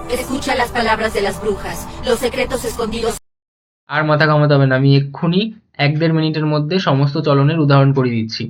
Escucha las palabras de las brujas, los secretos escondidos. আর মাথা ঘামাতে হবে না, আমি এক্ষুনি 1-1.5 মিনিটের মধ্যে সমস্ত চলনের উদাহরণ করে দিচ্ছি।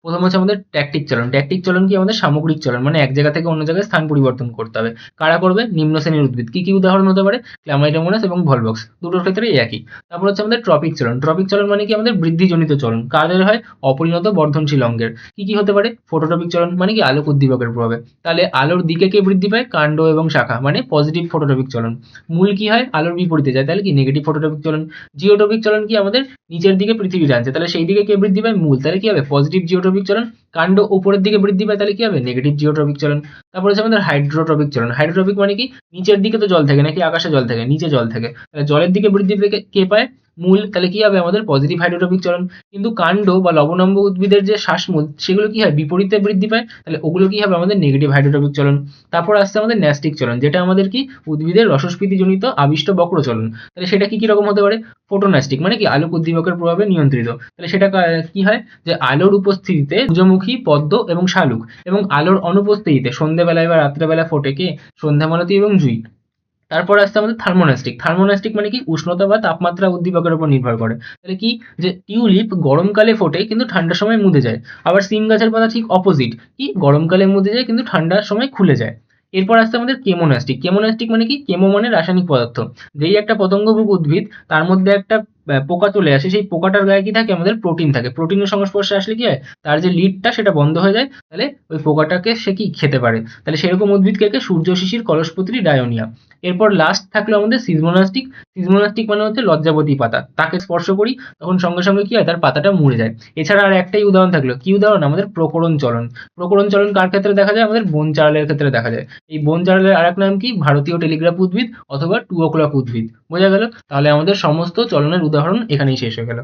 প্রথম হচ্ছে আমাদের ট্যাকটিক চলন। ট্যাকটিক চলন কি? আমাদের সামগ্রিক চলন, মানে এক জায়গা থেকে অন্য জায়গায় স্থান পরিবর্তন করতে হবে। কারা করবে? নিম্ন শ্রেণীর উদ্ভিদ। কি কি উদাহরণ হতে পারে? ক্ল্যামাইডোমোনাস এবং ভলভক্স, দুটোর ক্ষেত্রেই একই। তারপর হচ্ছে আমাদের ট্রপিক চলন। ট্রপিক চলন মানে কি? আমাদের বৃদ্ধিজনিত চলন। কাদের হয়? অপরিণত বর্ধনশীল অঙ্গের। কি কি হতে পারে? ফটোট্রপিক চলন মানে কি? আলোক উদ্দীপকের প্রভাবে। তাহলে আলোর দিকে কে বৃদ্ধি পায়? কাণ্ড এবং শাখা, মানে পজিটিভ ফটোট্রপিক চলন। মূল কি হয়? আলোর বিপরীতে যায়, তাহলে কি? নেগেটিভ ফটোট্রপিক চলন। জিওট্রপিক চলন কি? আমাদের নিচের দিকে পৃথিবী টানছে, তাহলে সেই দিকে কে বৃদ্ধি পায়? মূল, তাহলে কি হবে? পজিটিভ জিওট্রপিক চলন। কাণ্ড উপরের দিকে বৃদ্ধি পায়, তাহলে কি হবে? নেগেটিভ জিওট্রপিক চলন। তারপর হচ্ছে আমাদের হাইড্রোট্রপিক চলন। হাইড্রোট্রপিক মানে কি? নিচের দিকে তো জল থাকে নাকি আকাশে জল থাকে? নিচে জল থাকে, তাহলে জলের দিকে বৃদ্ধি পেয়ে কে পায়? মূল, তাহলে কি হবে? আমাদের পজিটিভ হাইড্রোট্রপিক চলন। কিন্তু কাণ্ড বা লবণাম্ব উদ্ভিদের যে শ্বাসমূল, সেগুলো কি হয়? বিপরীতে বৃদ্ধি পায়, তাহলে ওগুলো কি হবে? আমাদের নেগেটিভ হাইড্রোট্রপিক চলন। তারপর আসছে আমাদের ন্যাস্টিক চলন, যেটা আমাদের কি? উদ্ভিদের রসস্ফীতিজনিত আবিষ্ট বক্র চলন। তাহলে সেটা কি কি রকম হতে পারে? ফোটোন্যাস্টিক মানে কি? আলোক উদ্দীপকের প্রভাবে নিয়ন্ত্রিত। তাহলে সেটা কি হয়? যে আলোর উপস্থিতিতে সূর্যমুখী, পদ্ম এবং শালুক, এবং আলোর অনুপস্থিতিতে সন্ধ্যাবেলায় বা রাত্রেবেলা ফোটে কে? সন্ধ্যামালতী এবং জুঁই। তারপর আসছে আমাদের থার্মোনাস্টিক। থার্মোনাস্টিক মানে কি? উষ্ণতা বা তাপমাত্রা উদ্দীপকের উপর নির্ভর করে। তাহলে কি? যে টিউলিপ গরমকালে ফোটে কিন্তু ঠান্ডার সময় মুদে যায়। আবার সিম গাছের পাতা ঠিক অপোজিট, কি? গরমকালে মুদে যায় কিন্তু ঠান্ডার সময় খুলে যায়। এরপর আসছে আমাদের কেমোনাস্টিক। কেমোনাস্টিক মানে কি? কেমো মানে রাসায়নিক পদার্থ। যেই একটা পতঙ্গভুক উদ্ভিদ, তার মধ্যে একটা পোকা চলে আসে, সেই পোকাটার গায়ে কি থাকে? আমাদের প্রোটিন থাকে। প্রোটিনের সংস্পর্শে আসলে কি হয়? তার যে লিডটা সেটা বন্ধ হয়ে যায়, তাহলে ওই পোকাটাকে সে কি? খেতে পারে। তাহলে সেরকম উদ্ভিদ কে? সূর্য শিশির, কলসপত্রী, ডায়োনিয়া। এরপর লাস্ট থাকলো আমাদের সিজমোনাস্টিক। সিজমোনাস্টিক মানে হচ্ছে লজ্জাবতী পাতা, তাকে স্পর্শ করি তখন সঙ্গে সঙ্গে কি হয়? তার পাতাটা মুড়ে যায়। এছাড়া আর একটাই উদাহরণ থাকলো, কি উদাহরণ? আমাদের প্রকরণ চলন। প্রকরণ চলন কার ক্ষেত্রে দেখা যায়? আমাদের বন চারালের ক্ষেত্রে দেখা যায়। এই বন চারালের আরেক নাম কি? ভারতীয় টেলিগ্রাফ উদ্ভিদ অথবা 2 o'clock উদ্ভিদ। বোঝা গেল? তাহলে আমাদের সমস্ত চলনের উদাহরণ এখানেই শেষ হয়ে গেল।